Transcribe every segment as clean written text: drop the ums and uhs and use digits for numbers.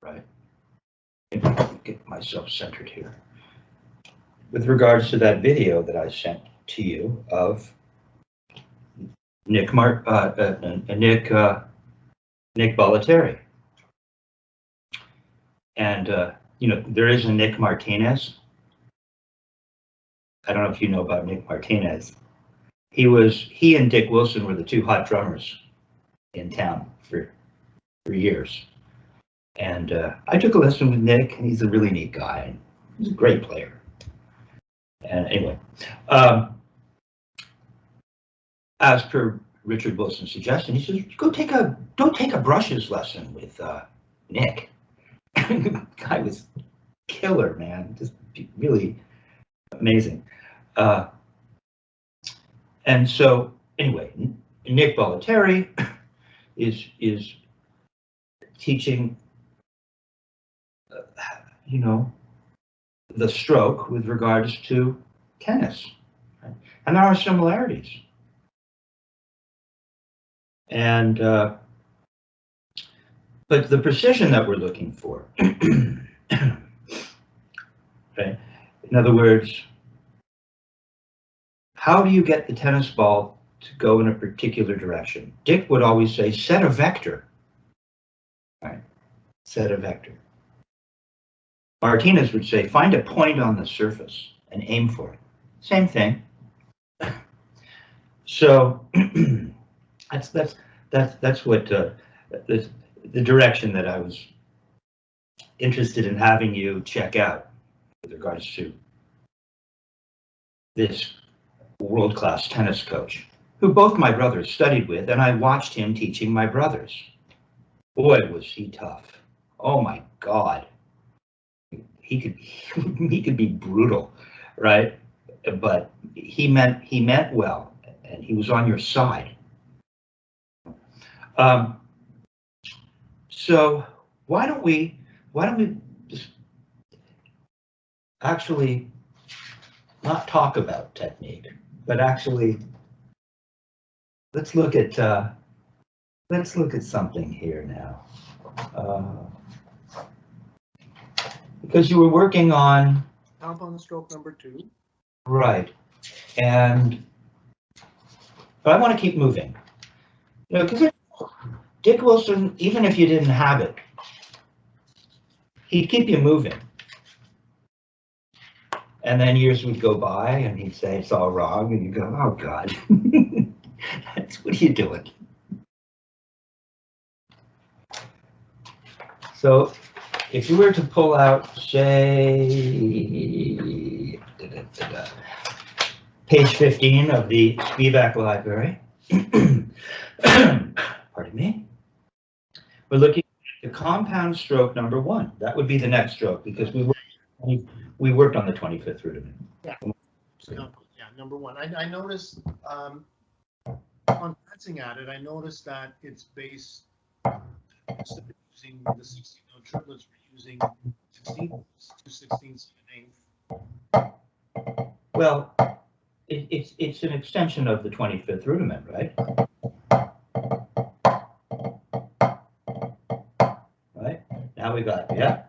right? Get myself centered here. With regards to that video that I sent to you of Nick Bollettieri. And, you know, there is a Nick Martinez. I don't know if you know about Nick Martinez. He and Dick Wilson were the two hot drummers in town for years. And I took a lesson with Nick, and he's a really neat guy. He's a great player. And anyway, as per Richard Wilson's suggestion, he says, don't take a brushes lesson with Nick. The guy was killer, man, just really amazing. And so anyway, Nick Bollettieri is teaching, you know, the stroke with regards to tennis, right? And there are similarities. And but the precision that we're looking for, okay? In other words, how do you get the tennis ball to go in a particular direction? Dick would always say, set a vector, right? Set a vector. Martinez would say, find a point on the surface and aim for it. Same thing. So that's what the direction that I was interested in having you check out with regards to this world-class tennis coach, who both my brothers studied with, and I watched him teaching my brothers. Boy, was he tough. Oh my God. He could be brutal, right? But he meant well, and he was on your side. So why don't we just actually not talk about technique, but actually let's look at something here now. Because you were working on compound stroke number 2. Right. But I want to keep moving. You know, because Dick Wilson, even if you didn't have it, he'd keep you moving. And then years would go by and he'd say it's all wrong, and you go, oh God. What are you doing? So if you were to pull out, say, page 15 of the Spivak library, pardon me, we're looking at the compound stroke number 1. That would be the next stroke, because we worked on the 25th rudiment. Yeah, number 1. I noticed, on glancing at it, I noticed that it's based, instead of using the 16-note triplets, we're using 16, 2 16ths and an 8th. Well, it's an extension of the 25th rudiment, right? Right? Now we got, yeah.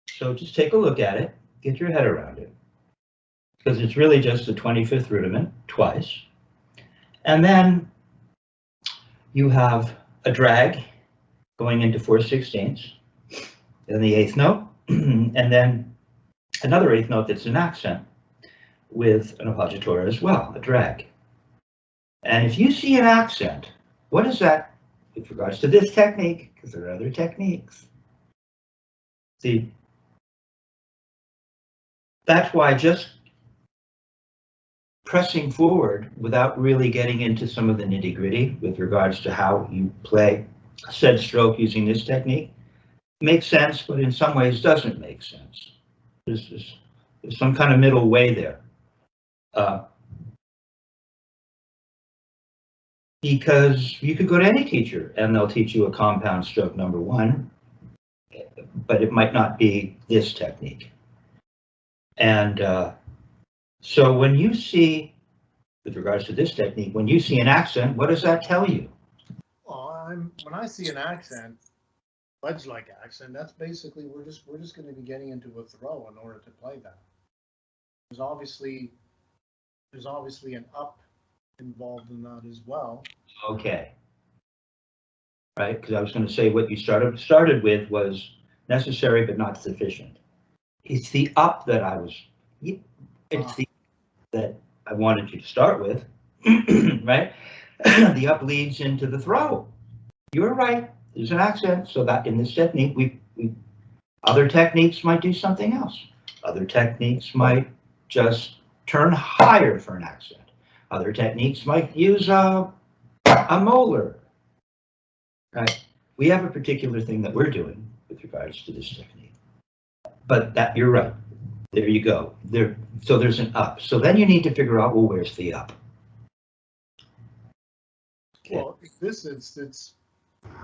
So just take a look at it, get your head around it, because it's really just the 25th rudiment twice. And then you have a drag going into 4/16, then the 8th note, and then another 8th note that's an accent with an appoggiatura as well, a drag. And if you see an accent, what is that with regards to this technique? Because there are other techniques. See, that's why just pressing forward without really getting into some of the nitty-gritty with regards to how you play said stroke using this technique makes sense, but in some ways doesn't make sense. There's some kind of middle way there. Because you could go to any teacher and they'll teach you a compound stroke number 1, but it might not be this technique. And so when you see with regards to this technique, when you see an accent, what does that tell you? Well, when I see an accent, wedge-like accent, that's basically we're just going to be getting into a throw in order to play that. There's obviously an up involved in that as well. Okay. Right, because I was going to say what you started with was necessary but not sufficient. It's the up that that I wanted you to start with, right? The up leads into the throw. You were right. There's an accent, so that in this technique, we other techniques might do something else. Other techniques might just turn higher for an accent. Other techniques might use a molar. Right? We have a particular thing that we're doing with regards to this technique. But that you're right. There you go. So there's an up. So then you need to figure out, well, where's the up? Okay. Well, in this instance,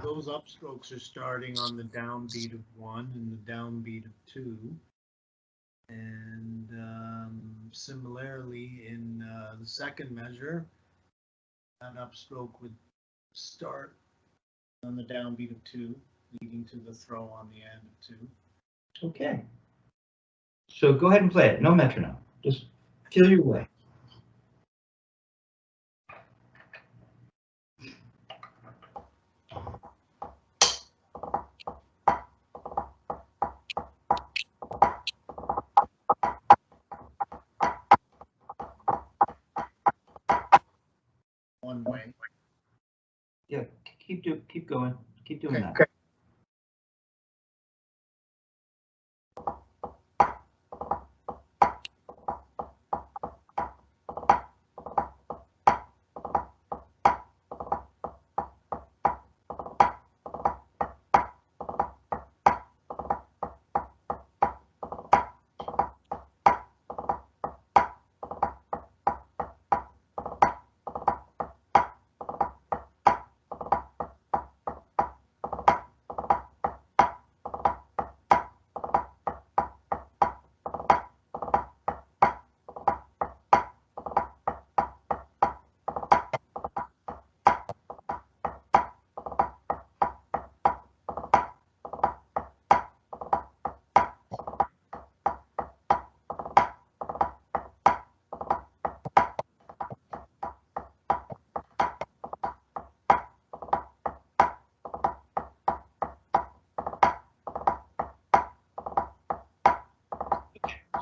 those upstrokes are starting on the downbeat of 1 and the downbeat of 2. And similarly, in the second measure, that upstroke would start on the downbeat of 2, leading to the throw on the end of 2. Okay. So go ahead and play it. No metronome. Just feel your way. One way. Yeah, keep going. Keep doing that. Okay.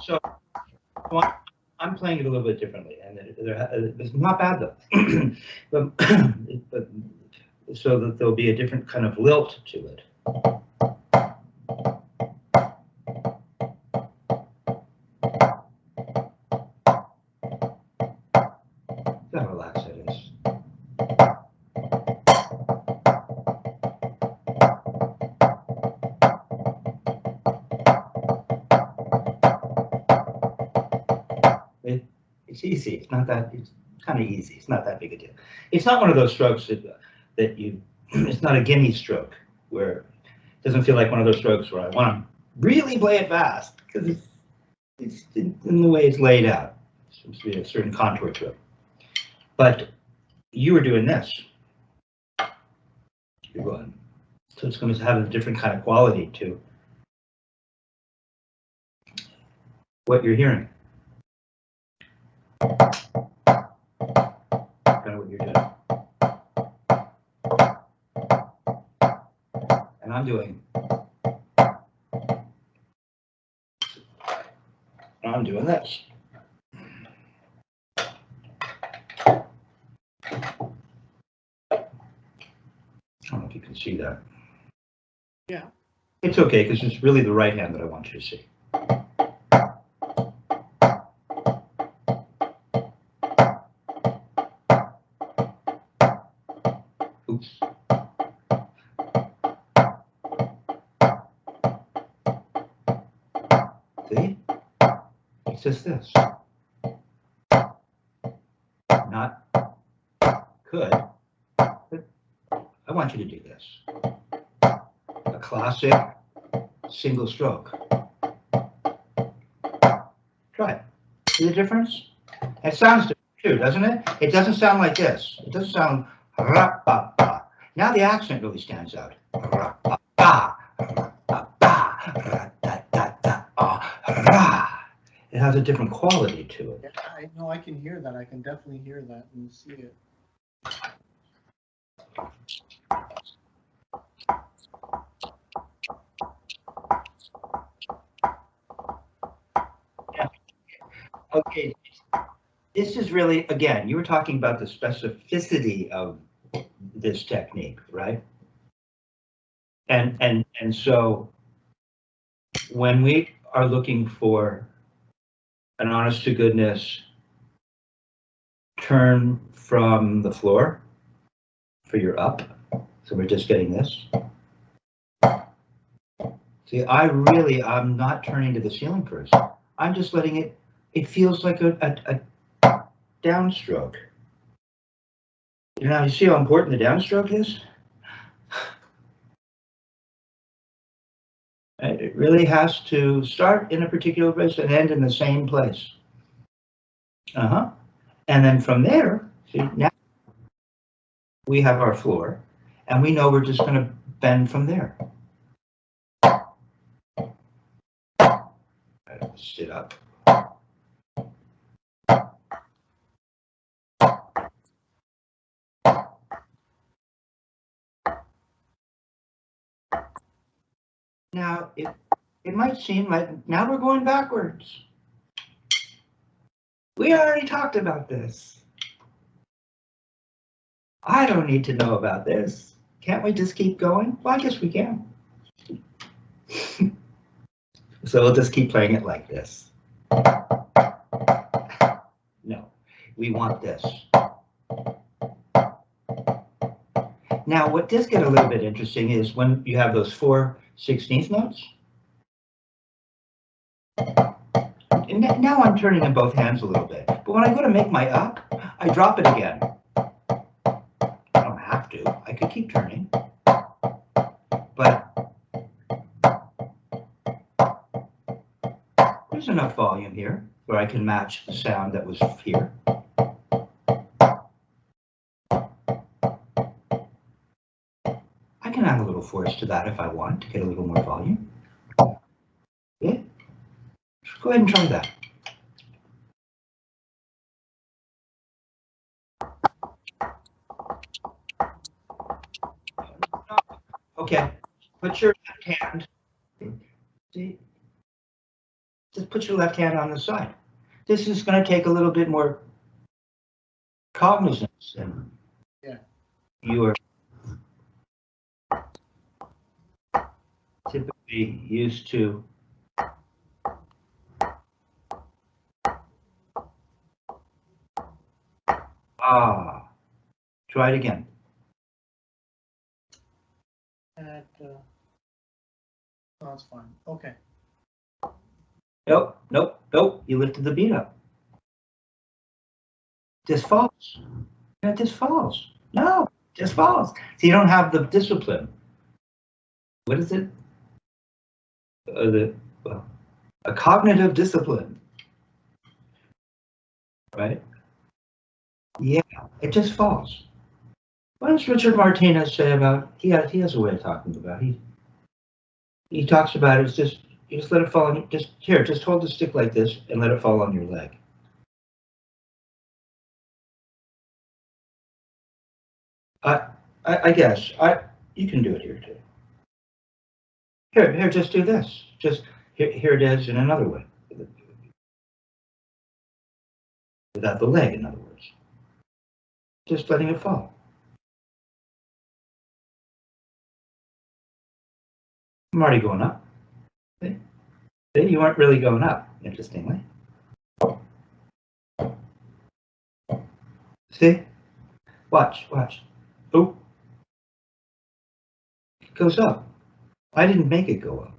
So I'm playing it a little bit differently, and it's not bad though. but so that there'll be a different kind of lilt to it. Gotta relax it is. It's easy. It's not that. It's kind of easy. It's not that big a deal. It's not one of those strokes that you. It's not a gimme stroke where it doesn't feel like one of those strokes where I want to really play it fast because it's in the way it's laid out. It's supposed to be a certain contour to it. But you were doing this. You're going. So it's going to have a different kind of quality to what you're hearing. Kind of what you're doing. And I'm doing. I'm doing this. I don't know if you can see that. Yeah. It's okay, because it's really the right hand that I want you to see. Oops. See? It's just this. Not could, but I want you to do this. A classic single stroke. Try it. See the difference? It sounds different true, doesn't it? It doesn't sound like this. It doesn't sound ra-ba-ba. Now the accent really stands out. Ra-ba-ba, ra-ba-ba, ra-da-da-da-ah, ra. It has a different quality to it. Yeah, I know, I can hear that. I can definitely hear that and see it. Yeah. Okay, this is really, again, you were talking about the specificity of this technique, right? And so when we are looking for an honest to goodness turn from the floor for your up, so we're just getting this. See, I'm not turning to the ceiling first. I'm just letting it feels like a downstroke. You know, you see how important the downstroke is? It really has to start in a particular place and end in the same place. And then from there, see, now we have our floor, and we know we're just going to bend from there. Sit up. Now, it might seem like now we're going backwards. We already talked about this. I don't need to know about this. Can't we just keep going? Well, I guess we can. So we'll just keep playing it like this. No, we want this. Now, what does get a little bit interesting is when you have those 4/16 notes. And now I'm turning in both hands a little bit. But when I go to make my up, I drop it again. I don't have to. I could keep turning. But there's enough volume here where I can match the sound that was here. I can add a little force to that if I want to get a little more volume. Yeah. Go ahead and try that. Okay, put your left hand, see, just put your left hand on the side. This is going to take a little bit more cognizance than you are typically used to. Try it again. No, that's fine. Okay. Nope, nope, nope. You lifted the beat up. Just falls. It just falls. No, just falls. So you don't have the discipline. What is it? A cognitive discipline. Right? Yeah, it just falls. What does Richard Martinez say about? He has a way of talking about. He talks about it. It's just you just let it fall on. Just hold the stick like this and let it fall on your leg. I guess you can do it here too. Here, just do this. Just here it is in another way. Without the leg, in other words. Just letting it fall. I'm already going up. See? You weren't really going up, interestingly. See? Watch. Oh. It goes up. I didn't make it go up.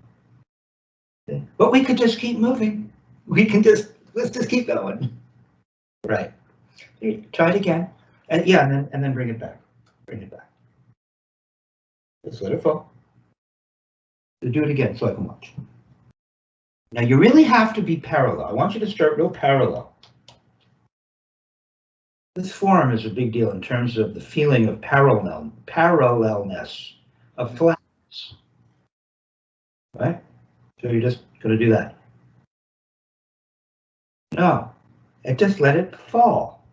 See? But we could just keep moving. Let's just keep going. Right. Try it again. And then bring it back. Just let it fall. Do it again so I can watch. Now you really have to be parallel. I want you to start real parallel. This form is a big deal in terms of the feeling of parallelness, of flatness, right? So you're just going to do that. No, and just let it fall.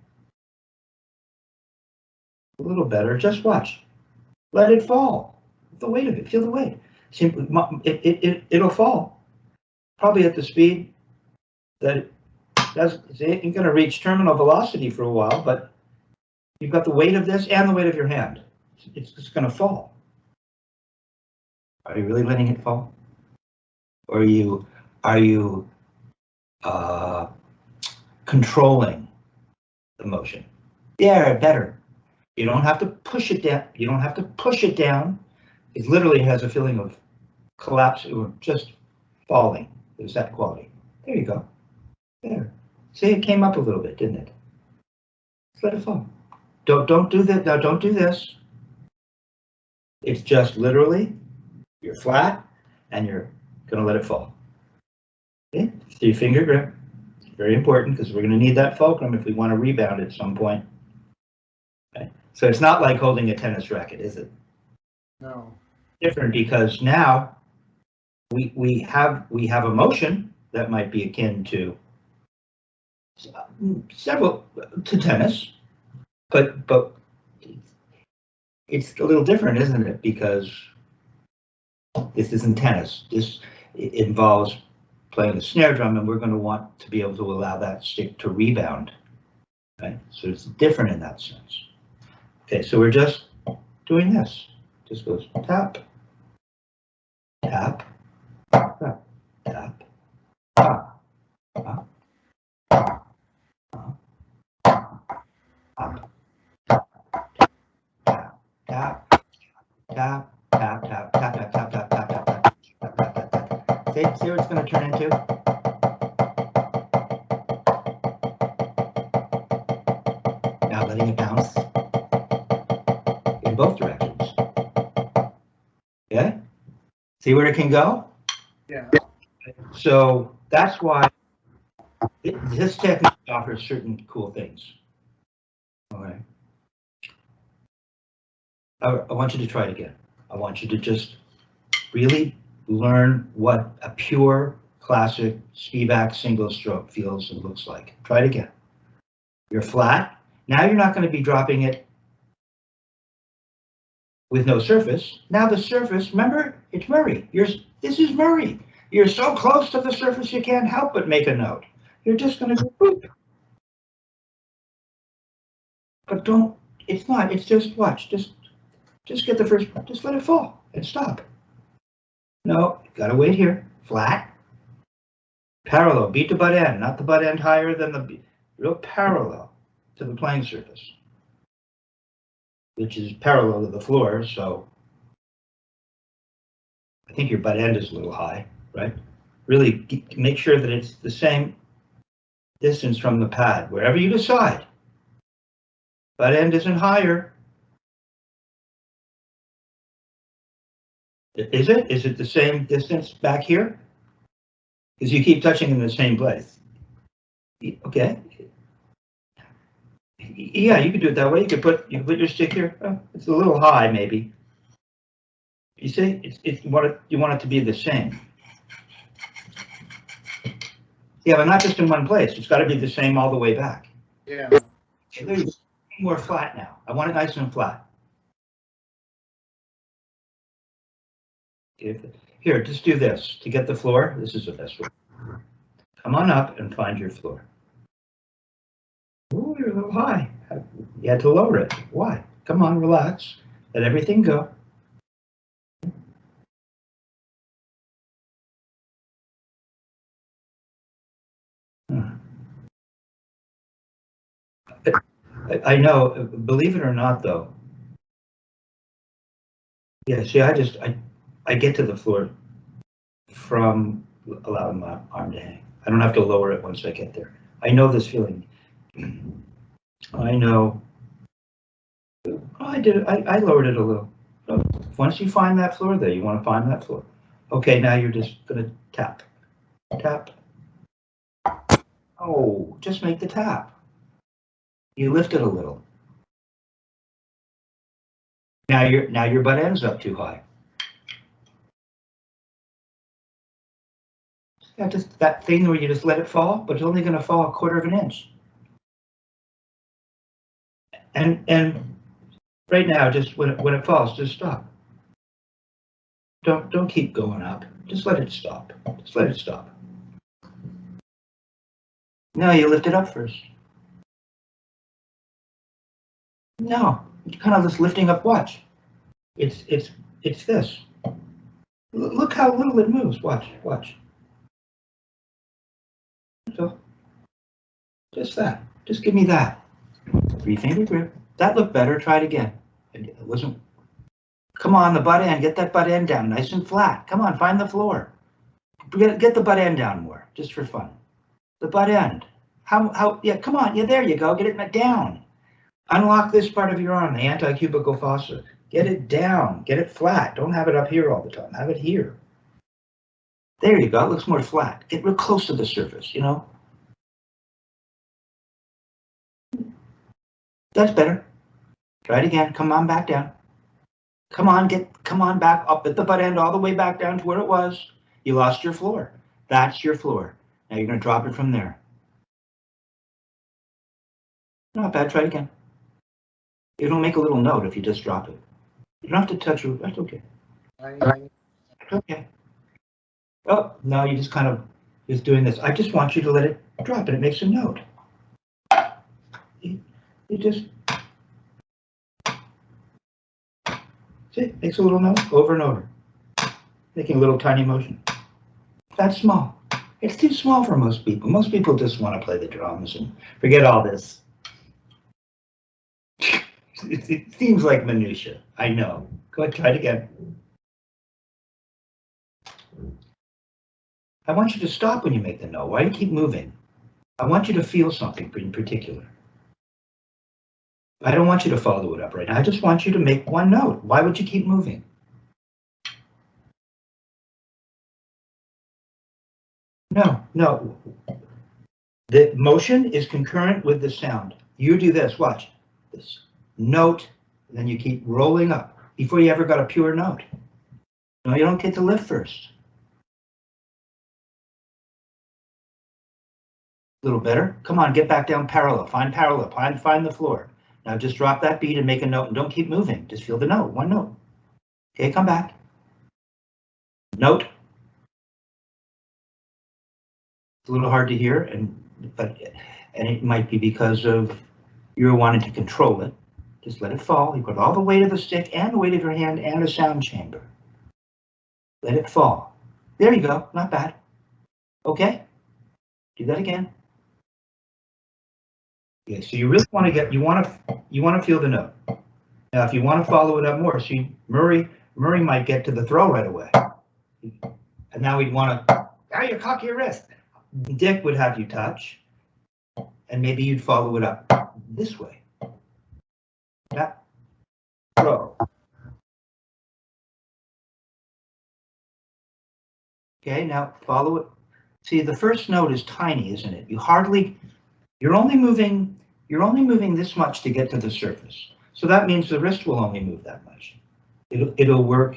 A little better, just watch. Let it fall. The weight of it, feel the weight. It'll fall. Probably at the speed that it ain't going to reach terminal velocity for a while, but you've got the weight of this and the weight of your hand. It's just going to fall. Are you really letting it fall? Or are you controlling the motion? Yeah, better. You don't have to push it down. You don't have to push it down. It literally has a feeling of collapse or just falling. There's that quality. There you go. There. See, it came up a little bit, didn't it? Just let it fall. Don't do that. No, don't do this. It's just literally you're flat and you're going to let it fall. Okay? So your finger grip. It's very important because we're going to need that fulcrum if we want to rebound at some point. Okay? So it's not like holding a tennis racket, is it? No. Different because now we have a motion that might be akin to tennis, but it's a little different, isn't it? Because this isn't tennis. This involves playing the snare drum, and we're going to want to be able to allow that stick to rebound. Right? So it's different in that sense. Okay, so we're just doing this. Just goes tap, tap, tap, tap, tap, tap, tap, tap, tap, tap, tap, tap, tap, tap, tap, tap, tap, tap, tap. See what it's going to turn into? Now letting it bounce in both directions. Okay? See where it can go? Yeah. So that's why this technique offers certain cool things. All right. I want you to try it again. I want you to just really learn what a pure classic ski-back single stroke feels and looks like. Try it again. You're flat. Now you're not going to be dropping it with no surface. Now the surface, remember, it's Murray. This is Murray. You're so close to the surface you can't help but make a note. You're just going to go boop. But don't, it's not, it's just watch. Just get the first, just let it fall and stop. No, you gotta wait here. Flat. Parallel, beat the butt end, not the butt end higher than the beat. Real parallel to the playing surface, which is parallel to the floor, so I think your butt end is a little high, right? Really make sure that it's the same distance from the pad, wherever you decide. Butt end isn't higher. Is it? Is it the same distance back here? Because you keep touching in the same place. Okay. Yeah, you could do it that way. You can put your stick here. Oh, it's a little high, maybe. You see, you want it to be the same. Yeah, but not just in one place. It's got to be the same all the way back. Yeah. Okay, more flat now. I want it nice and flat. Here, just do this to get the floor. This is the best way. Come on up and find your floor. Ooh, you're a little high. You had to lower it. Why? Come on, relax. Let everything go. I know, believe it or not, though. Yeah, see, I get to the floor from allowing my arm to hang. I don't have to lower it once I get there. I know this feeling. I know. Oh, I did it. I lowered it a little. Once you find that floor there, you want to find that floor. Okay, now you're just going to tap. Tap. Oh, just make the tap. You lift it a little. Now your butt end's up too high. Yeah, just that thing where you just let it fall, but it's only going to fall 1/4 of an inch. And right now, just when it falls, just stop. Don't keep going up. Just let it stop. Just let it stop. No, you lift it up first. No, you're kind of just lifting up. Watch. It's this. Look how little it moves. Watch. So, just that. Just give me that. 3-finger grip. That looked better. Try it again. It wasn't. Come on, the butt end. Get that butt end down nice and flat. Come on, find the floor. Get the butt end down more, just for fun. The butt end. Yeah, come on. Yeah, there you go. Get it down. Unlock this part of your arm, the anti-cubical fossa. Get it down. Get it flat. Don't have it up here all the time. Have it here. There you go. It looks more flat. Get real close to the surface, you know? That's better. Try it again. Come on back down. Come on back up at the butt end all the way back down to where it was. You lost your floor. That's your floor. Now you're going to drop it from there. Not bad. Try it again. It'll make a little note if you just drop it. You don't have to touch it. That's okay. Okay. Oh, no, you just kind of just doing this. I just want you to let it drop and it makes a note. You just see, it makes a little note over and over, making a little tiny motion. That's small. It's too small for most people. Most people just want to play the drums and forget all this. It seems like minutia. I know. Go ahead, try it again. I want you to stop when you make the note. Why do you keep moving? I want you to feel something in particular. I don't want you to follow it up right now. I just want you to make one note. Why would you keep moving? No. The motion is concurrent with the sound. You do this, watch. This note, and then you keep rolling up before you ever got a pure note. No, you don't get to lift first. A little better. Come on, get back down parallel. Find parallel. Find the floor. Now just drop that beat and make a note, and don't keep moving. Just feel the note. One note. Okay, come back. Note. It's a little hard to hear, and it might be because of you're wanting to control it. Just let it fall. You put all the weight of the stick and the weight of your hand and a sound chamber. Let it fall. There you go. Not bad. Okay. Do that again. Okay, so you really want to get, you want to feel the note. Now, if you want to follow it up more, see, Murray might get to the throw right away. And now we'd want to, now you cock your wrist. Dick would have you touch, and maybe you'd follow it up this way. Yeah. Throw. Okay, now follow it. See, the first note is tiny, isn't it? You're only moving this much to get to the surface. So that means the wrist will only move that much. It'll work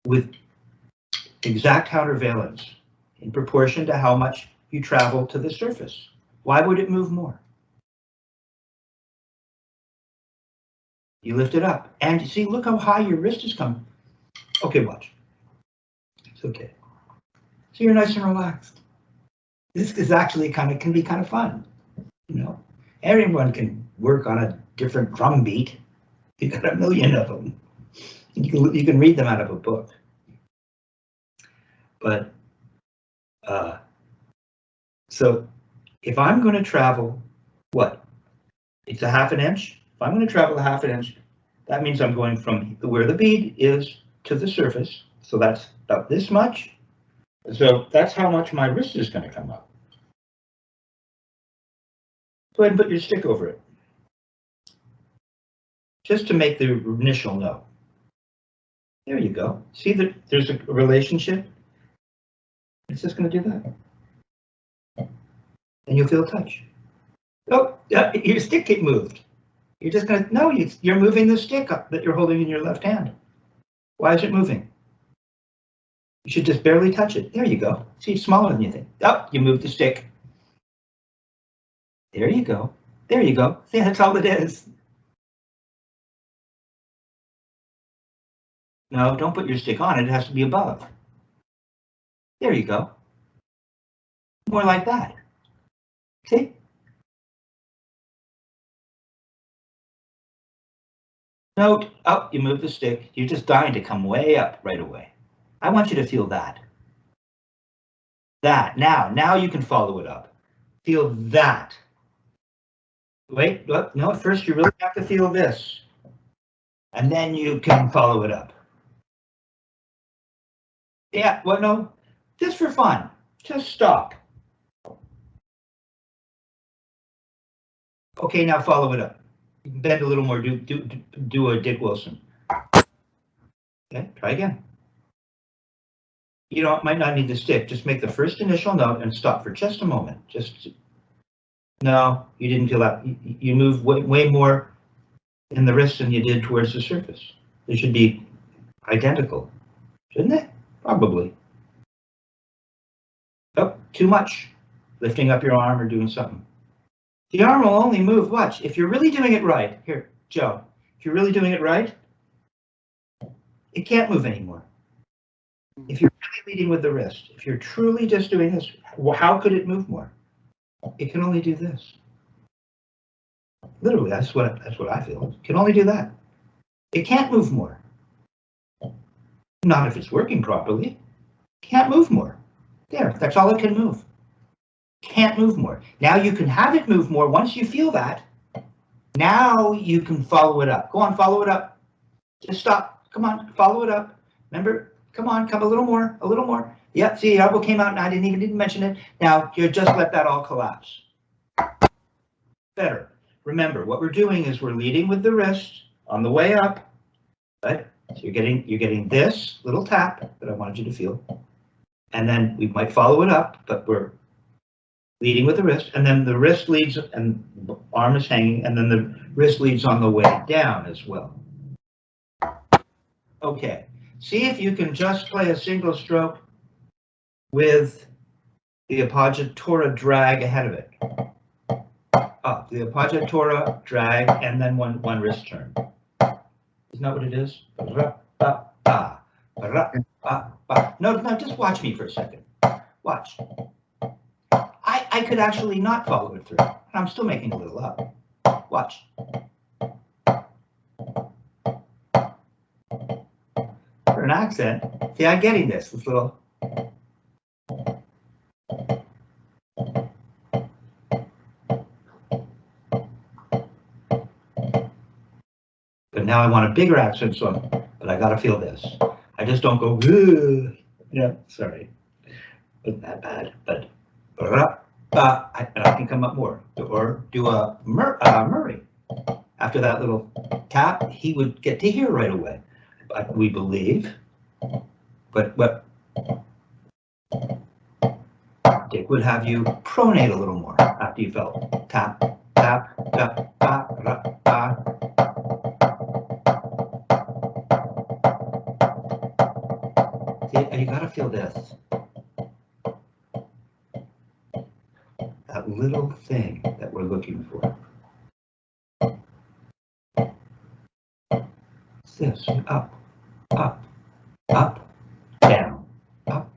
with exact countervalence in proportion to how much you travel to the surface. Why would it move more? You lift it up, and you see, look how high your wrist has come. Okay, watch. It's okay. So you're nice and relaxed. This is actually can be kind of fun, you know. Everyone can work on a different drum beat. You got a million of them. You can read them out of a book. But so if I'm going to travel, what? It's a ½ inch. If I'm going to travel a ½ inch, that means I'm going from where the bead is to the surface. So that's about this much. So that's how much my wrist is going to come up. Go ahead and put your stick over it, just to make the initial note. There you go. See that there's a relationship? It's just going to do that. And you'll feel touch. Oh, Your stick get moved. You're just gonna, no, you're moving the stick up that you're holding in your left hand. Why is it moving? You should just barely touch it. There you go. See, it's smaller than you think. Oh, you moved the stick. There you go. There you go. See, that's all it is. No, don't put your stick on it. It has to be above. There you go. More like that. See? Note, oh, you moved the stick. You're just dying to come way up right away. I want you to feel that. That. Now you can follow it up. Feel that. Wait, look, no, first you really have to feel this. And then you can follow it up. Yeah, well, no, just for fun. Just stop. Okay, now follow it up. Bend a little more, do a Dick Wilson. Okay, try again. You might not need the stick. Just make the first initial note and stop for just a moment. No, you didn't feel that. You moved way more in the wrist than you did towards the surface. They should be identical, shouldn't they? Probably. Oh, too much. Lifting up your arm or doing something. The arm will only move, watch. If you're really doing it right, here, Joe, if you're really doing it right, it can't move anymore. If you're really leading with the wrist, if you're truly just doing this, how could it move more? It can only do this. Literally, that's what I feel. It can only do that. It can't move more. Not if it's working properly. Can't move more. There, that's all it can move. Can't move more. Now you can have it move more once you feel that. Now you can follow it up. Go on, follow it up. Just stop. Come on, follow it up. Remember, come on, come a little more, a little more. Yep, see, the elbow came out and I didn't mention it. Now you just let that all collapse. Better. Remember, what we're doing is we're leading with the wrist on the way up. Right? So you're getting this little tap that I wanted you to feel. And then we might follow it up, but we're leading with the wrist, and then the wrist leads and the arm is hanging, and then the wrist leads on the way down as well. Okay, see if you can just play a single stroke with the appoggiatura drag ahead of it. Up, the appoggiatura drag, and then one wrist turn. Isn't that what it is? No, just watch me for a second. Watch. I could actually not follow it through. I'm still making a little up. Watch. For an accent, see, I'm getting this little. But now I want a bigger accent, but I gotta feel this. I just don't go, ugh. Yeah, sorry. Wasn't that bad, but. I can come up more, or do a Murray. After that little tap, he would get to hear right away. But we believe. But what Dick would have you pronate a little more after you felt tap, tap, tap, tap, tap, tap. See, you gotta feel this. That little thing that we're looking for. It's this, up, up, up, down, up,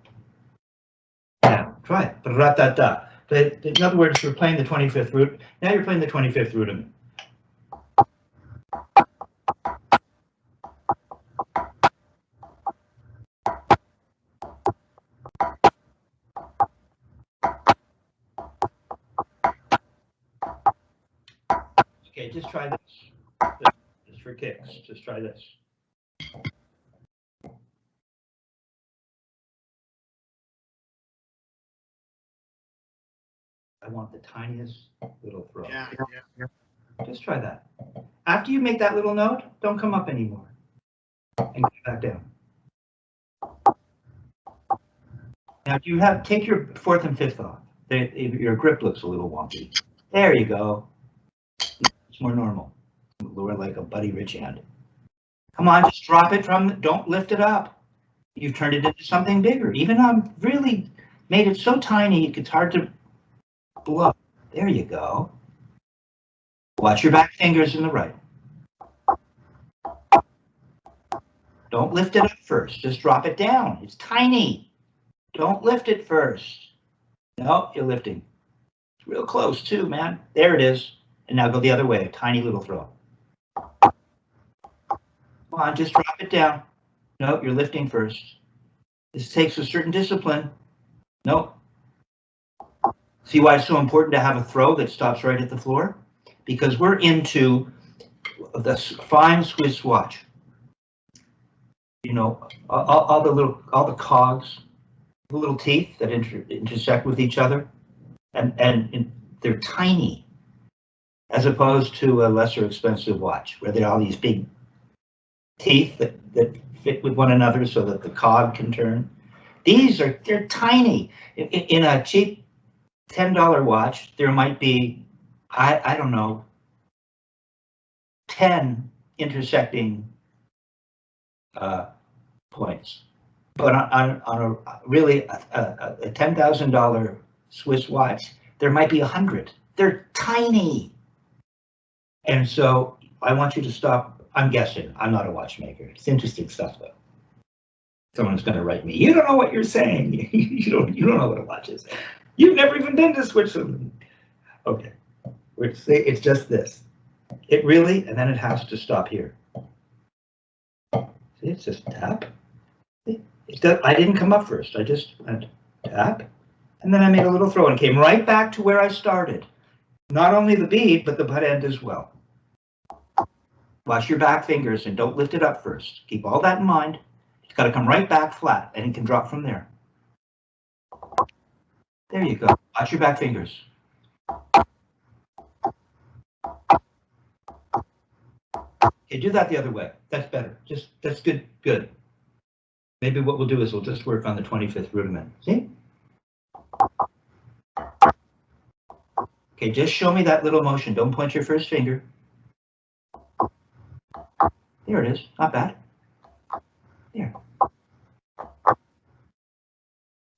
down. Try it. Ba-da-da-da. In other words, you're playing the 25th root. Now you're playing the 25th rudiment. Okay, just try this. Just for kicks. Just try this. I want the tiniest little throw. Yeah. Just try that. After you make that little note, don't come up anymore. And get back down. Now, do you take your 4th and 5th off? Your grip looks a little wonky. There you go. It's more normal. Lower like a Buddy Rich hand. Come on, just drop it don't lift it up. You've turned it into something bigger. Even I'm really made it so tiny, it's hard to blow. There you go. Watch your back fingers in the right. Don't lift it up first, just drop it down. It's tiny. Don't lift it first. No, you're lifting. It's real close too, man. There it is. And now go the other way, a tiny little throw. Come on, just drop it down. No, you're lifting first. This takes a certain discipline. Nope. See why it's so important to have a throw that stops right at the floor? Because we're into the fine Swiss watch. You know, all the cogs, the little teeth that intersect with each other, and they're tiny, as opposed to a lesser expensive watch where there are all these big teeth that fit with one another so that the cog can turn. They're tiny. In a cheap $10 watch, there might be, I don't know, 10 intersecting points. But on a really a $10,000 Swiss watch, there might be 100. They're tiny. And so I want you to stop. I'm guessing. I'm not a watchmaker. It's interesting stuff, though. Someone's going to write me. You don't know what you're saying. You don't know what a watch is. You've never even been to Switzerland. Okay. It's just this. It really, and then it has to stop here. See, it's just tap. I didn't come up first. I just went tap, and then I made a little throw and came right back to where I started. Not only the bead, but the butt end as well. Watch your back fingers and don't lift it up first. Keep all that in mind. It's got to come right back flat, and it can drop from there. There you go. Watch your back fingers. Okay, do that the other way. That's better. That's good. Good. Maybe what we'll do is we'll just work on the 25th rudiment. See? Okay, just show me that little motion. Don't point your first finger. There it is. Not bad. There.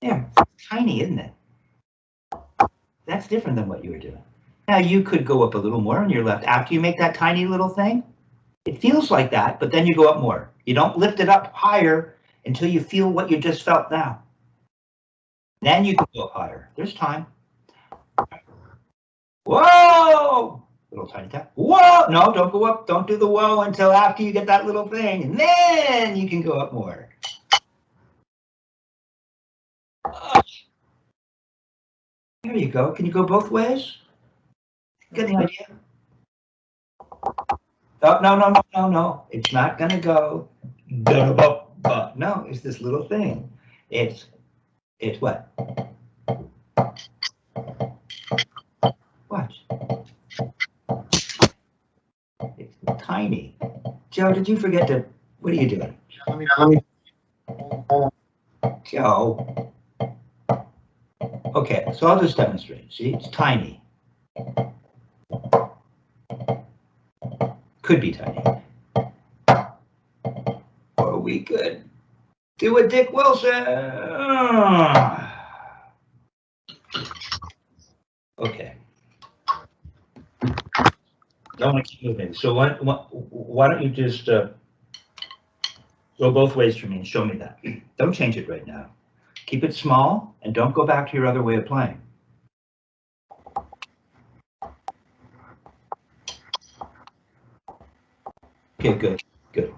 There. It's tiny, isn't it? That's different than what you were doing. Now you could go up a little more on your left after you make that tiny little thing. It feels like that, but then you go up more. You don't lift it up higher until you feel what you just felt now. Then you can go up higher. There's time. Whoa! Little tiny tap. Whoa! No, don't go up. Don't do the whoa until after you get that little thing, and then you can go up more. There you go. Can you go both ways? Get the idea? Oh, no. It's not gonna go. No, it's this little thing. It's what? Watch. It's tiny. Joe, did you forget to? What are you doing? Let me. Joe. Okay, so I'll just demonstrate. See, it's tiny. Could be tiny. Or we could do a Dick Wilson. Okay. I want to keep moving. So why don't you just go both ways for me and show me that. Don't change it right now. Keep it small and don't go back to your other way of playing. Okay, good.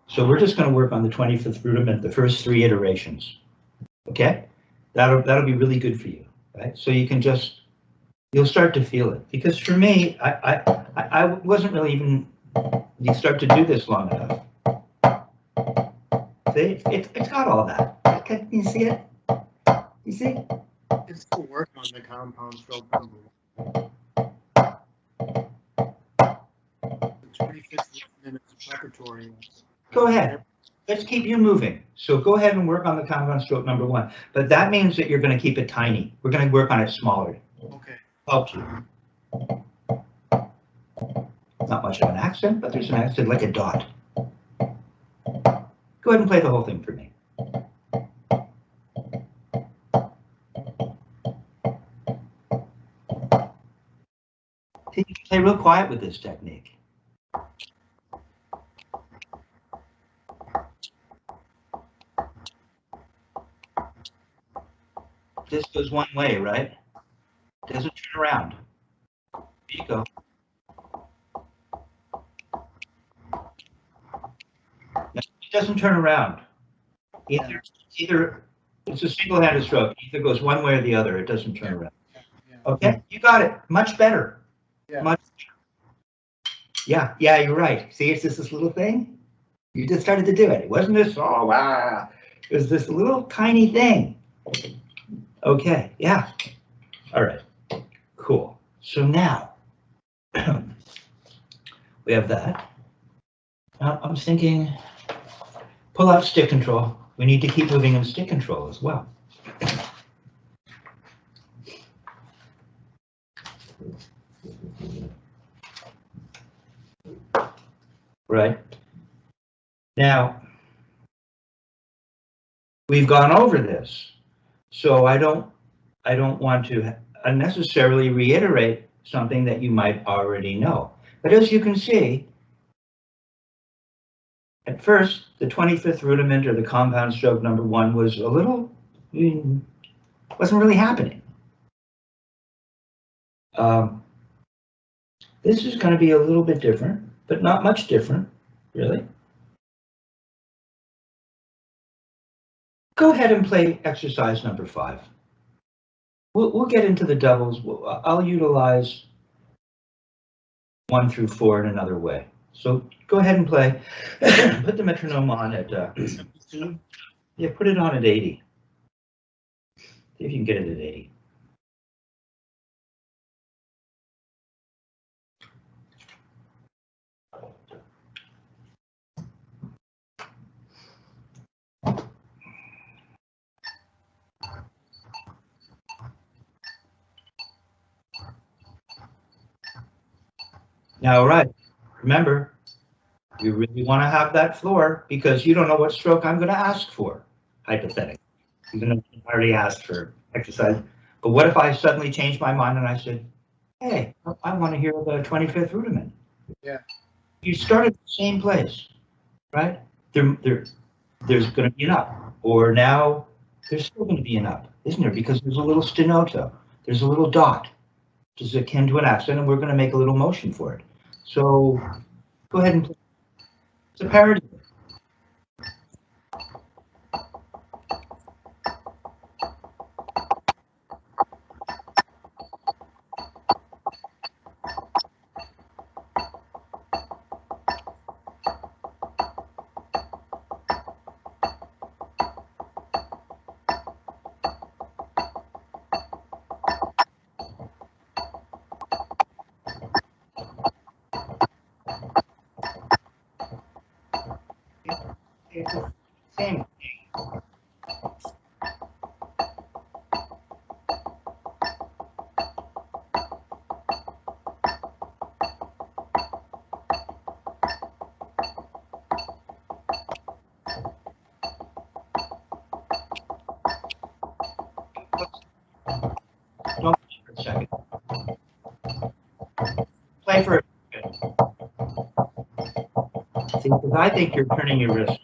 So we're just going to work on the 25th rudiment, the first 3 iterations. Okay, that'll be really good for you, right? So you can you'll start to feel it. Because for me, I wasn't really even, you start to do this long enough. See, it's got all that. Can you see it? You see? It's still working on the compound stroke number 1. The 25th minutes preparatory. Go ahead. Let's keep you moving. So go ahead and work on the compound stroke number 1. But that means that you're going to keep it tiny. We're going to work on it smaller. Okay. Help you. not much of an accent, but there's an accent like a dot. Go ahead and play the whole thing for me. You can play real quiet with this technique. This goes one way, right? Doesn't turn around. Here you go. No, it doesn't turn around. Either it's a single-handed stroke. It either goes one way or the other. It doesn't turn around. Okay, you got it. Much better. Yeah. Much better. Yeah, you're right. See, it's just this little thing. You just started to do it. It wasn't this, oh, wow. It was this little tiny thing. Okay, yeah. All right, cool. So now we have that. Now I'm thinking, pull out stick control. We need to keep moving in stick control as well. Right. Now, we've gone over this, so I don't want to unnecessarily reiterate something that you might already know. But as you can see, at first, the 25th rudiment or the compound stroke number 1 was a little, wasn't really happening. This is going to be a little bit different, but not much different, really. Go ahead and play exercise number 5. We'll get into the doubles. I'll utilize 1 through 4 in another way. So go ahead and play. Put the metronome on at 72. Yeah, put it on at 80. See if you can get it at 80. Now, right, remember, you really want to have that floor because you don't know what stroke I'm going to ask for, hypothetically. Even though I already asked for exercise. But what if I suddenly changed my mind and I said, hey, I want to hear the 25th rudiment? Yeah. You start at the same place, right? There's going to be an up. Or now there's still going to be an up, isn't there? Because there's a little stenoto. There's a little dot, which is akin to an accent, and we're going to make a little motion for it. So go ahead and play. It's a paradiddle. It's the same. Don't play for a second. Play for a second. See, because I think you're turning your wrist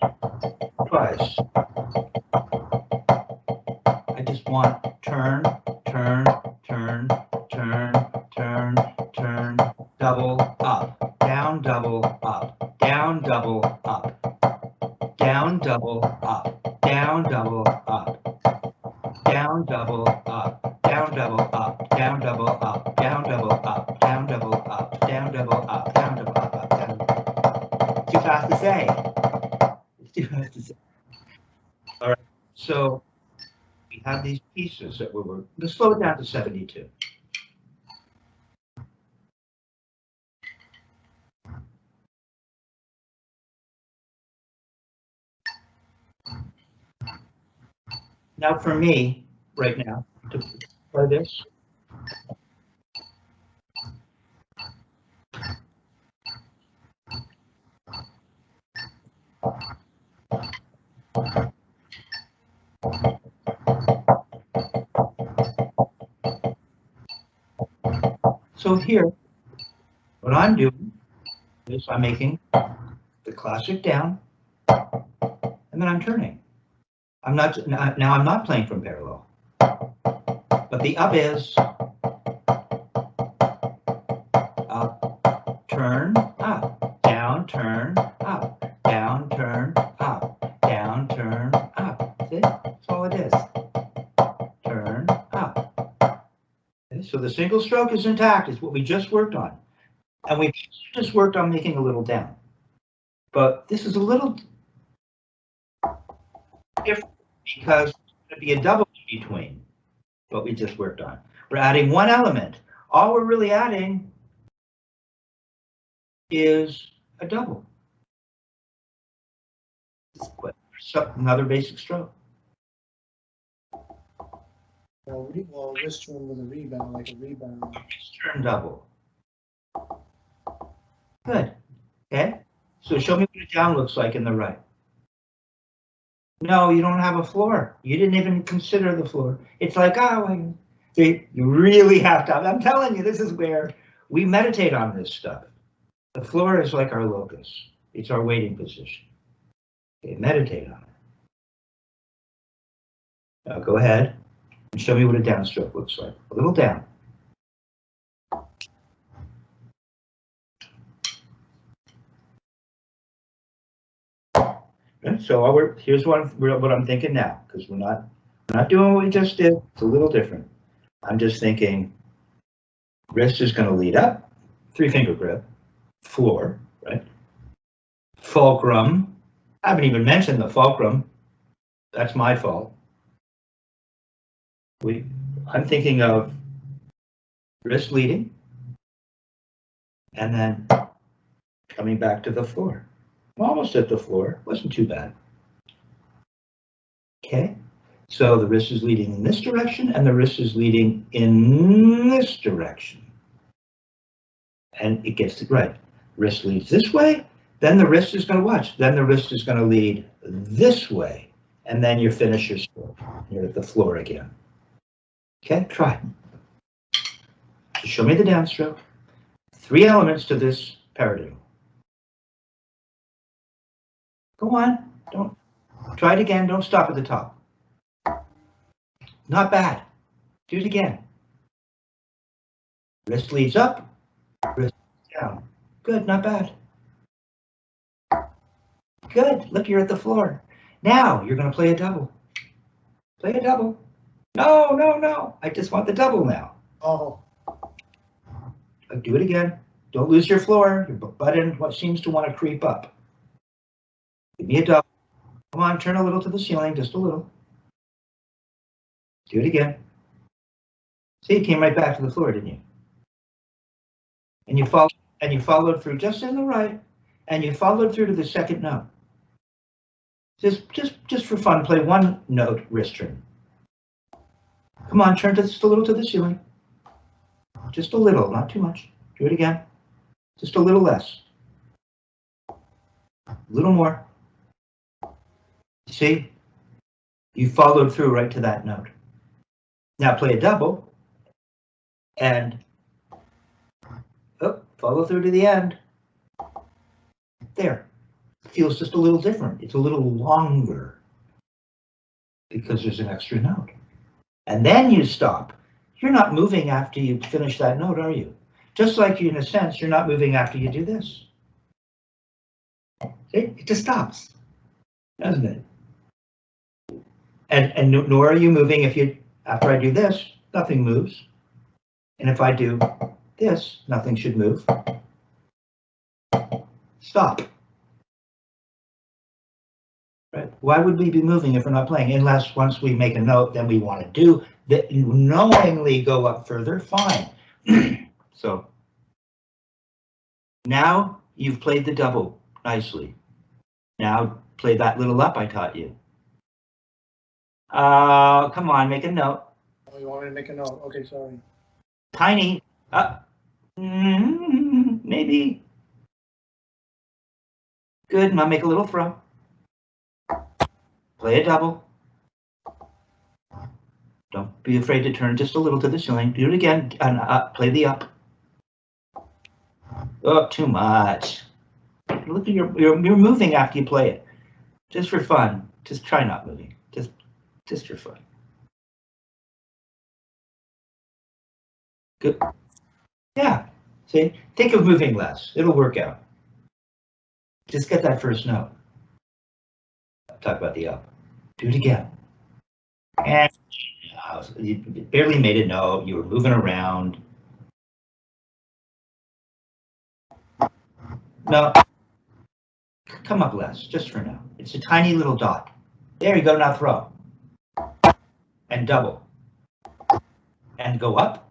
twice. I just want turn, turn, turn, turn, turn, turn, double up, down, double up, down, double up, down, double up, down, double up, down, double up, down, double up, down, double up, down, double up, down, double up, down, double up, down, double up, down. Too fast to say. It's too fast to say. All right, so we have these pieces that we're let's slow it down to 72. Now for me, right now, to play this, So here, what I'm doing is I'm making the classic down, and then I'm turning. Now I'm not playing from parallel, but the up is up, turn, up, down, turn, up, down, turn, up, down, turn, up. See? That's all it is. Turn, up. Okay, so the single stroke is intact, is what we just worked on. And we just worked on making a little down. But this is a little different because it's going to be a double in between what we just worked on. We're adding one element. All we're really adding is a double. Another basic stroke. Well, wrist turn with a rebound, like a rebound. Wrist turn double. Good. Okay. So show me what a down looks like in the right. No, you don't have a floor. You didn't even consider the floor. It's like, oh, you really have to. I'm telling you, this is where we meditate on this stuff. The floor is like our locus. It's our waiting position. Okay, meditate on it. Now go ahead and show me what a downstroke looks like. A little down. Okay, so here's what I'm thinking now, because we're not doing what we just did. It's a little different. I'm just thinking wrist is going to lead up, 3-finger grip, floor, right? Fulcrum. I haven't even mentioned the fulcrum. That's my fault. I'm thinking of wrist leading and then coming back to the floor. I'm almost at the floor. Wasn't too bad. Okay. So the wrist is leading in this direction and the wrist is leading in this direction. And it gets it right. Wrist leads this way, then the wrist is going to watch. Then the wrist is going to lead this way. And then you finish your stroke. You're at the floor again. Okay, try. So show me the downstroke. 3 elements to this paradiddle. Go on. Don't try it again. Don't stop at the top. Not bad. Do it again. Wrist leads up, wrist down. Good, not bad. Good. Look, you're at the floor. Now you're going to play a double. Play a double. No, no, no. I just want the double now. Oh. Do it again. Don't lose your floor. Your butt end what seems to want to creep up. Give me a double. Come on, turn a little to the ceiling, just a little. Do it again. See, it came right back to the floor, didn't you? And you followed through just in the right, and you followed through to the second note. Just for fun, play 1 note wrist turn. Come on, turn just a little to the ceiling. Just a little, not too much. Do it again. Just a little less. A little more. See? You followed through right to that note. Now play a double and follow through to the end. There. It feels just a little different. It's a little longer because there's an extra note. And then you stop. You're not moving after you finish that note, are you? Just like you, in a sense, you're not moving after you do this. See? It just stops, doesn't it? And nor are you moving after I do this, nothing moves. And if I do this, nothing should move. Stop. Right? Why would we be moving if we're not playing? Unless once we make a note, then we want to do that, knowingly go up further, fine. So now you've played the double nicely. Now play that little up I taught you. Come on, make a note. Oh, you want me to make a note? Okay, sorry. Tiny. Maybe. Good, now make a little throw. Play a double. Don't be afraid to turn just a little to the ceiling. Do it again, and play the up. Oh, too much. Look, you're moving after you play it. Just for fun. Just try not moving. Just for fun. Good. Yeah. See, think of moving less. It'll work out. Just get that first note. Talk about the up. Do it again. And you barely made a note. You were moving around. No. Come up less, just for now. It's a tiny little dot. There you go, now throw. And double. And go up.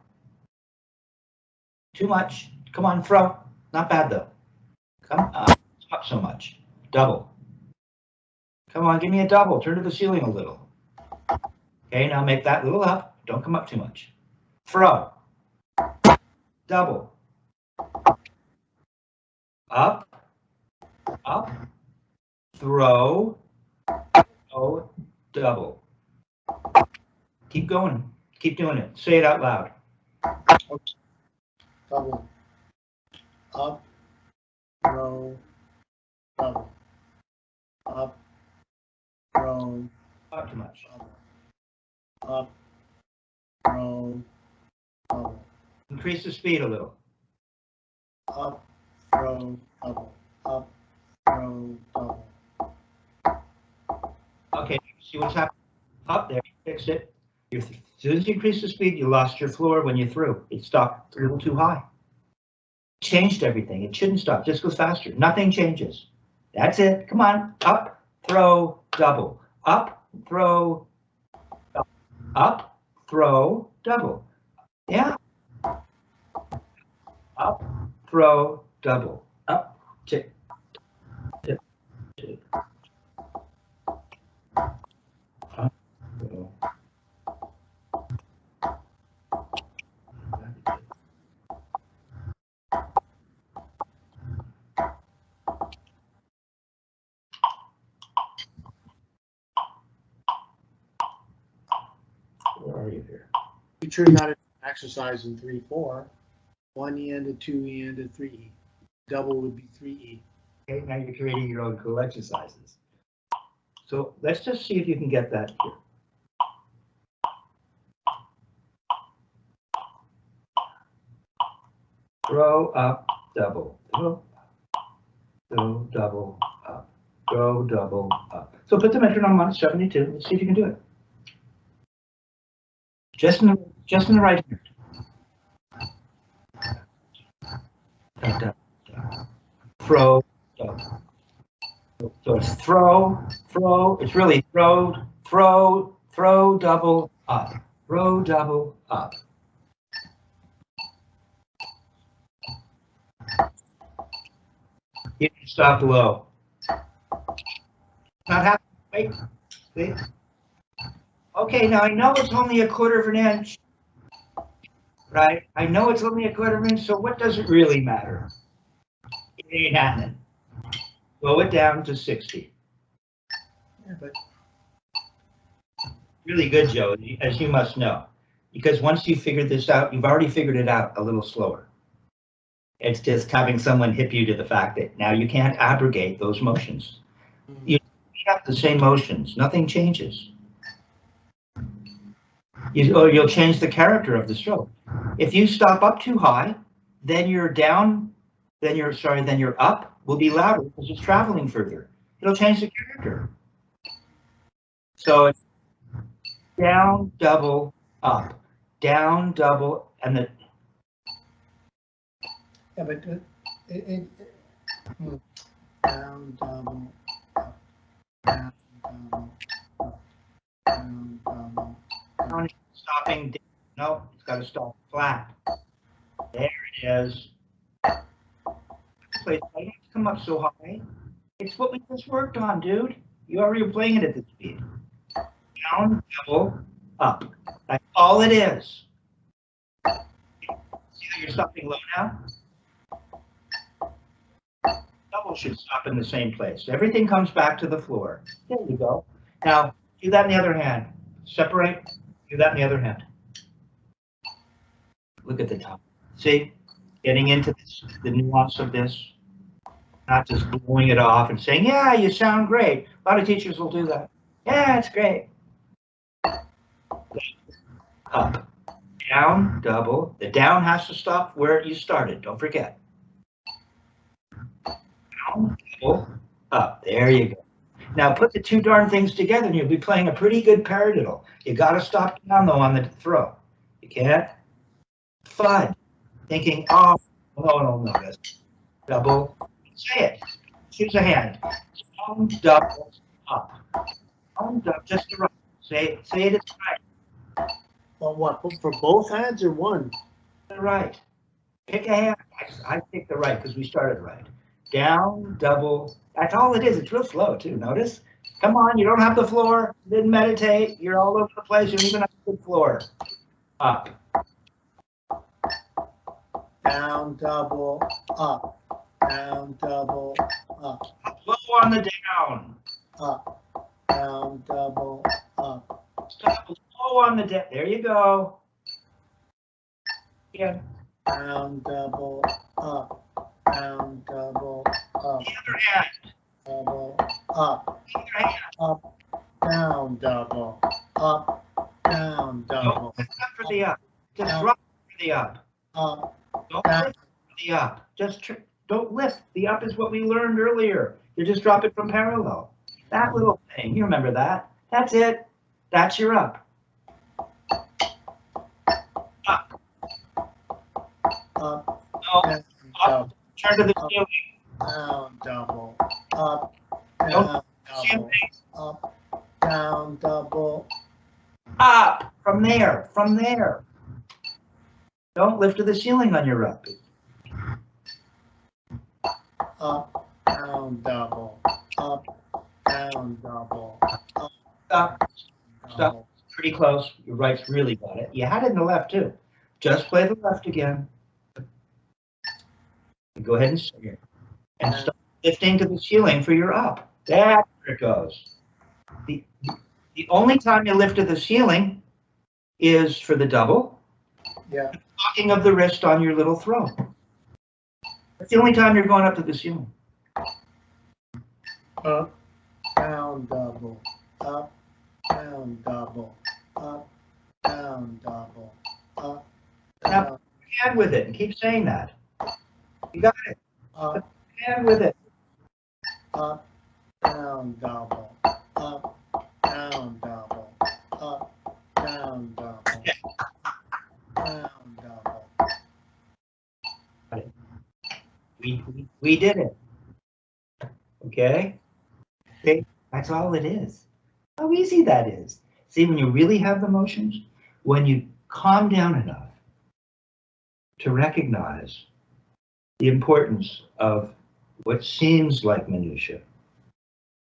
Too much. Come on, throw. Not bad though. Come up so much. Double. Come on, give me a double. Turn to the ceiling a little. Okay, now make that little up. Don't come up too much. Throw. Double. Up. Up. Throw. Oh, double. Keep going. Keep doing it. Say it out loud. Double. Up. Throw. Double. Up. Throw. Not too much. Double. Up. Throw. Double. Increase the speed a little. Up. Throw. Double. Up. Throw. Double. Okay, see what's happening? Up there, you fixed it. As soon as you increase the speed, you lost your floor when you threw. It stopped a little too high. Changed everything. It shouldn't stop. Just go faster. Nothing changes. That's it. Come on. Up, throw, double. Up, throw, double. Up, throw, double. Yeah. Up, throw, double. Up, tick, tick, tick. Where are you here? You turn that into an exercise in 3-4. 1E ended 2E ended 3E. Double would be 3E. Okay, now you're creating your own cool exercises. So let's just see if you can get that here. Throw up, double. Throw, double, up. Throw, double, up. So put the metronome on 72. Let's see if you can do it. Just in the right hand. Throw, double. So it's throw, it's really throw, double, up. Throw, double, up. You can stop low. Not happening. Wait. See? Okay, now I know it's only 1/4 of an inch. Right? I know it's only 1/4 of an inch, so what does it really matter? It ain't happening. Slow it down to 60. Yeah, but Really good, Joe, as you must know. Because once you figured this out, you've already figured it out a little slower. It's just having someone hip you to the fact that now you can't abrogate those motions. You have the same motions. Nothing changes. You'll change the character of the stroke. If you stop up too high, then you're down, then you're up will be louder because it's traveling further. It'll change the character. So it's down, double, up, down, double, and the. yeah, but down, double, up, down, double, up, down, double. Stopping. No, it's got to stop flat. There it is. Wait, I don't have to come up so high. It's what we just worked on, dude. You already were playing it at this speed. Down, double, up. That's all it is. See how you're stopping low now? Double should stop in the same place. Everything comes back to the floor. There you go. Now, do that in the other hand. Separate. Do that in the other hand. Look at the top. See? getting into this, the nuance of this, not just blowing it off and saying, yeah, you sound great. A lot of teachers will do that. Yeah, it's great. Up, down, double. The down has to stop where you started. Don't forget. Down, double, up. There you go. Now put the two darn things together and you'll be playing a pretty good paradiddle. You got to stop down though on the throw. You can't fud. Thinking, oh, no, that's double. Say it. Choose a hand. Down, double, up. Down, double, just the right. Say it, it's right. Well, what, for both hands or one? The right. Pick a hand. I picked the right because we started right. Down, double. That's all it is. It's real slow too. Notice? Come on, you don't have the floor. Didn't meditate. You're all over the place. You don't even have a good floor. Up. Down, double, up. Down, double, up. Slow on the down. Up. Down, double, up. Stop slow on the down. There you go. Again. Down, double, up. Down, double, up. The other hand. Double, up. The other hand. Up, down, double, up, down, double. Don't lift up for the up. Just drop for the up. Up, Don't down. lift for the up. Just don't lift. The up is what we learned earlier. You just drop it from parallel. That little thing. You remember that? That's it. That's your up. Up. Up, No. down, Up. double, Turn to the ceiling. down, double, up, Nope. down, Same double, thing. up, down, double, Up. From there. From there. Don't lift to the ceiling on your up. up, down, double, up, down, double, up, Stop. Stop. double. Pretty close. Your right's really got it. You had it in the left too. Just play the left again. Go ahead and sing it. And stop lifting to the ceiling for your up. That's where it goes. The only time you lift to the ceiling is for the double. Yeah, Locking of the wrist on your little throw. That's the only time you're going up to the ceiling. up, down, double, up, down, double, up, down, double, up, Now, down, hand with it and keep saying that. You got it. up, Hand with it. up, down, double, up, down, double, up, down, double, down, double. We did it. Okay? Okay? That's all it is. How easy that is. See, when you really have the motions, when you calm down enough to recognize the importance of what seems like minutia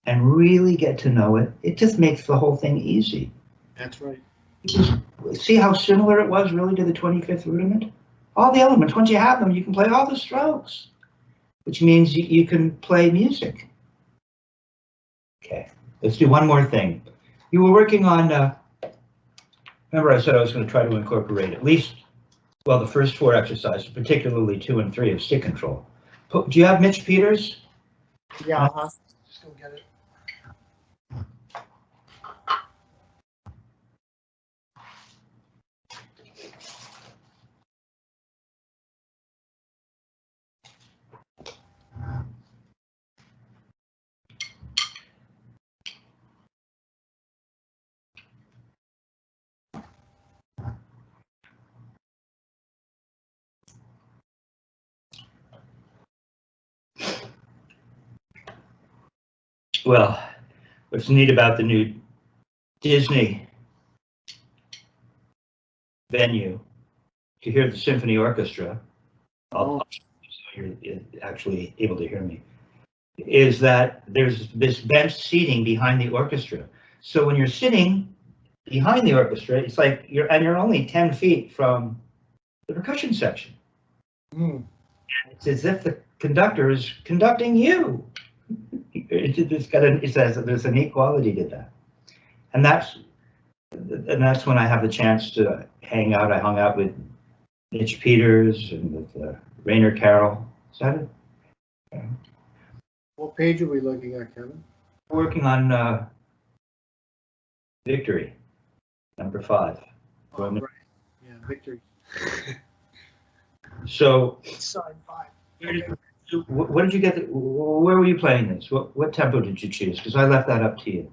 and really get to know it, it just makes the whole thing easy. That's right. Just see how similar it was really to the 25th rudiment? All the elements, once you have them, you can play all the strokes, which means you can play music. Okay, let's do one more thing. You were working on, remember I said I was going to try to incorporate at least, well, the first 4 exercises, particularly 2 and 3 of stick control. Do you have Mitch Peters? Yeah, just go get it. Well, what's neat about the new Disney venue, to hear the symphony orchestra, so you're actually able to hear me, is that there's this bench seating behind the orchestra. So when you're sitting behind the orchestra, it's like you're only 10 feet from the percussion section. Mm. It's as if the conductor is conducting you. There's an equality to that, and that's when I have the chance to hang out. I hung out with Mitch Peters and with Rainer Carroll. Is that it? What page are we looking at, Kevin? Working on Victory, number 5. Oh, right. Yeah, Victory. So, Side 5. what did you get? Where were you playing this? What tempo did you choose? Because I left that up to you.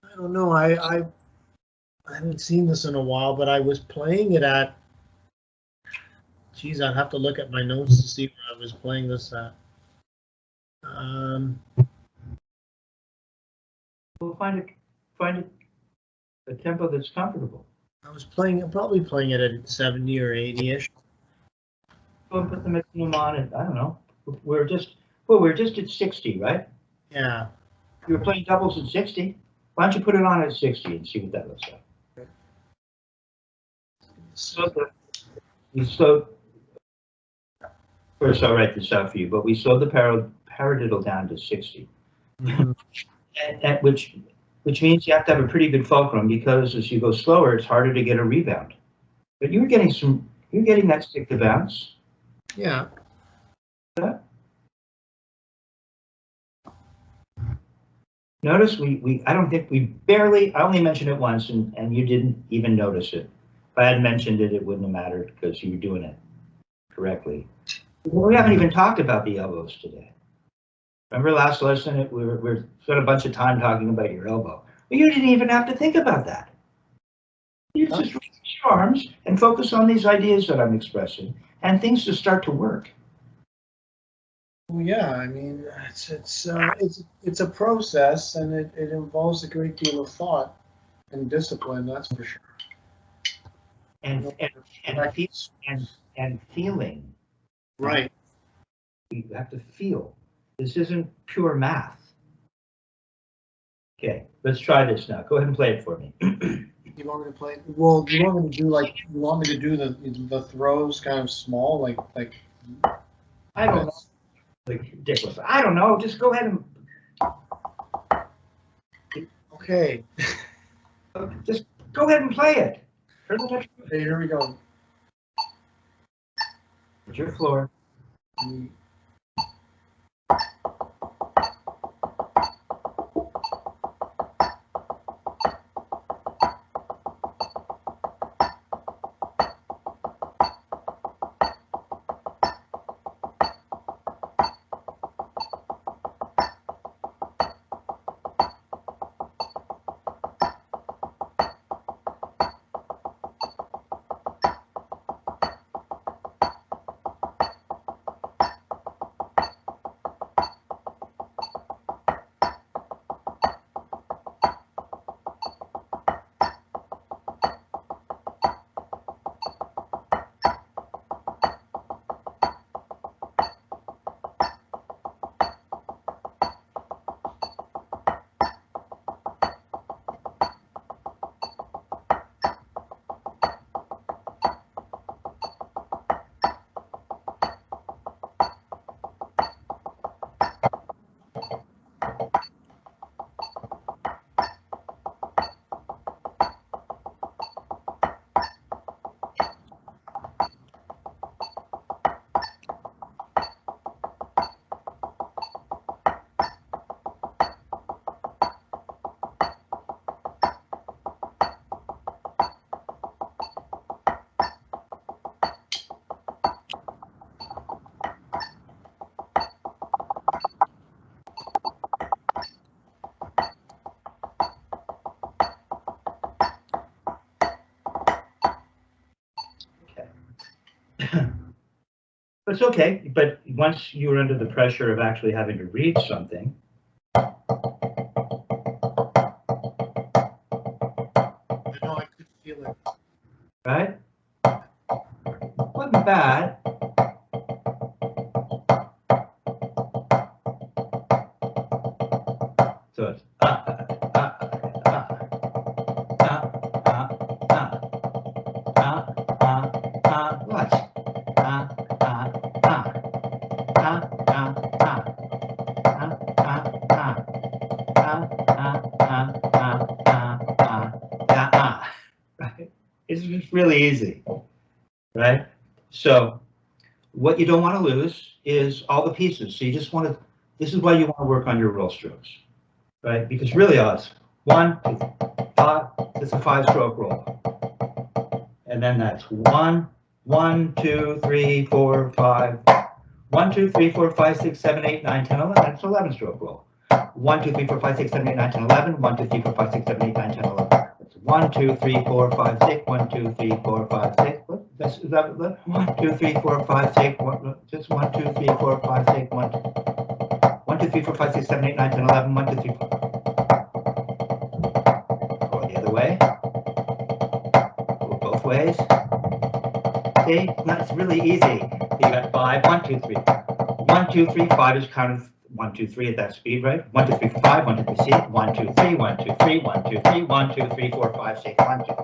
I don't know. I haven't seen this in a while, but I was playing it at. Geez, I'd have to look at my notes to see where I was playing this at. We'll find a tempo that's comfortable. I was probably playing it at 70 or 80-ish. Go and put the metronome on it. I don't know. We're just at 60, right? Yeah. You were playing doubles at 60. Why don't you put it on at 60 and see what that looks like? We slowed. First, I'll write this out for you, but we slowed the paradiddle down to 60, and which means you have to have a pretty good fulcrum, because as you go slower, it's harder to get a rebound. But you're getting that stick to bounce. Yeah. Notice I don't think I only mentioned it once, and you didn't even notice it. If I had mentioned it, it wouldn't have mattered because you were doing it correctly. We haven't even talked about the elbows today. Remember last lesson, we spent a bunch of time talking about your elbow. But you didn't even have to think about that. You just raise your arms and focus on these ideas that I'm expressing, and things just start to work. Well, yeah, I mean, it's a process, and it involves a great deal of thought and discipline. That's for sure. And feeling. Right. You have to feel. This isn't pure math. Okay, let's try this now. Go ahead and play it for me. You want me to play? Well, do you want me to do the throws kind of small, like? I don't know. Like ridiculous. I don't know. Just go ahead and. Okay. Just go ahead and play it. Okay, here we go. It's your floor. It's okay, but once you're under the pressure of actually having to read something. I know, I could feel it. Right? Wasn't bad. So it's what? Right? It's just really easy, right? So what you don't want to lose is all the pieces. So you just want to, this is why you want to work on your roll strokes, right? Because really it's 1, 2, 5, it's a 5-stroke roll. And then that's 1, 1, 2, 3, 4, 5. 1, 2, 3, 4, 5, 6, 7, 8, 9, 10, 11. That's an 11-stroke roll. 1, 2, 3, 4, 5, 6, 7, 8, 9, 10, 11. 1, 2, 3, 4, 5, 6, 7, 8, 9, 10, 11. That's 1, 2, 3, 4, 5, 6. 1, 2, 3, 4, 5, 6. What? That's, is that 1, 2, 3, 4, 5, 6. Just 1, 2, 3, 4, 5, 6. 1, 2, 3, 4, 5, 6, 7, 8, 9, 10, 11. 1, 2, 3, 4. Go the other way. Go both ways. See, that's really easy. You got 5, 1, 2, 3. 1, 2, 3, 5 is counted 1, 2, 3 at that speed, right? 1, 2, 3, 4, 5, 1, 2, 3, 6, 1, 2, 3, 1, 2, 3, 1, 2, 3, 1, 2, 3, 4, 5, 6, 1, 2.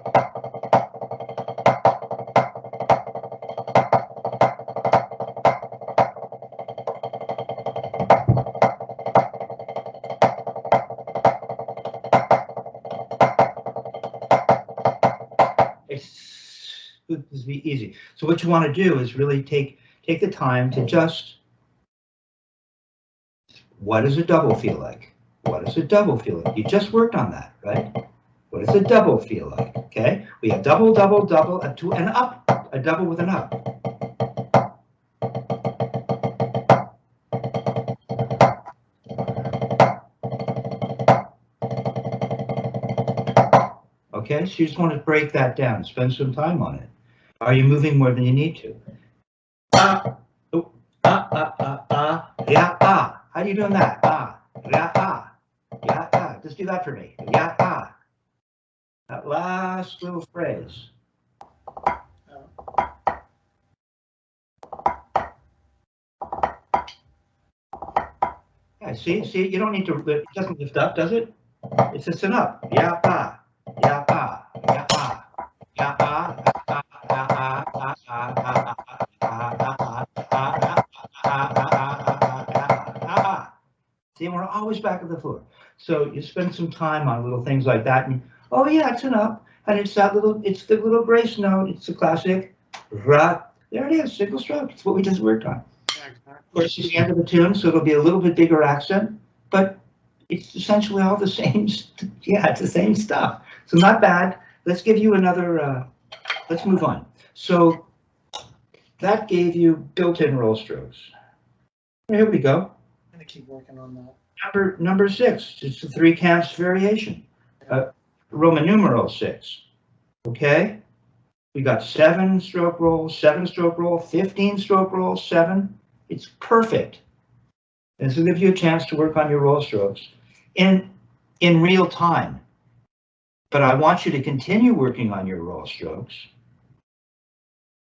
This is easy. So what you want to do is really take the time to just, what does a double feel like? What does a double feel like? You just worked on that, right? What does a double feel like? Okay, we have double, double, double, a 2 and up, a double with an up. Okay, so you just want to break that down, spend some time on it. Are you moving more than you need to? Yeah, How are you doing that? Yeah, just do that for me. Yeah, that last little phrase. Yeah, see, you don't need to, it doesn't lift up, does it? It's just an up. Yeah, See, we're always back at the floor. So you spend some time on little things like that, and oh yeah, it's an up, and it's that little, it's the little grace note. It's the classic. There it is, single stroke. It's what we just worked on. Of course, it's the end of the tune, so it'll be a little bit bigger accent, but it's essentially all the same. Yeah, it's the same stuff. So not bad. Let's give you another. Let's move on. So that gave you built-in roll strokes. Here we go. I'm gonna keep working on that. Number 6. It's a 3 camps variation. Roman numeral 6. Okay. We got 7-stroke roll, 7-stroke roll, 15-stroke roll, 7. It's perfect. This will give you a chance to work on your roll strokes in real time. But I want you to continue working on your roll strokes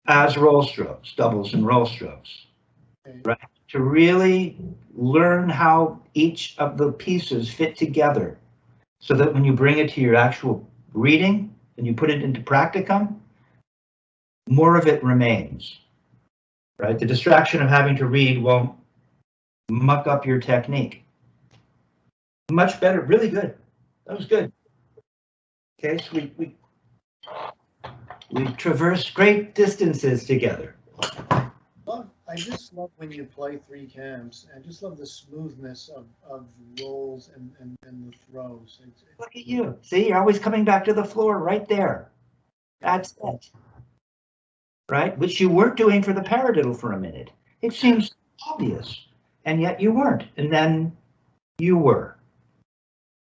as roll strokes, doubles and roll strokes, right? To really learn how each of the pieces fit together so that when you bring it to your actual reading and you put it into practicum, more of it remains, right? The distraction of having to read won't muck up your technique. Much better, really good. That was good. Okay, so we've traversed great distances together. I just love when you play 3 camps. I just love the smoothness of rolls and the throws. Look at you. See, you're always coming back to the floor right there. That's it. Right? Which you weren't doing for the paradiddle for a minute. It seems obvious, and yet you weren't. And then you were.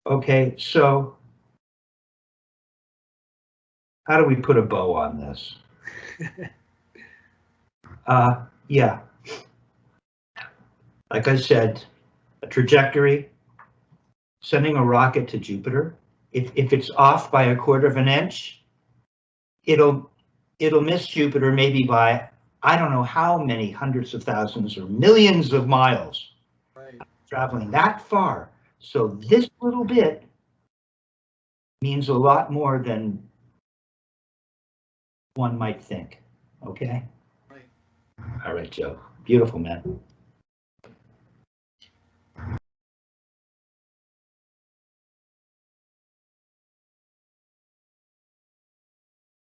Okay, so how do we put a bow on this? Yeah. Like I said, a trajectory, sending a rocket to Jupiter. If it's off by 1/4 of an inch, it'll miss Jupiter maybe by, I don't know how many hundreds of thousands or millions of miles. Right. Traveling that far. So this little bit means a lot more than one might think. Okay? Right. All right, Joe. Beautiful, man.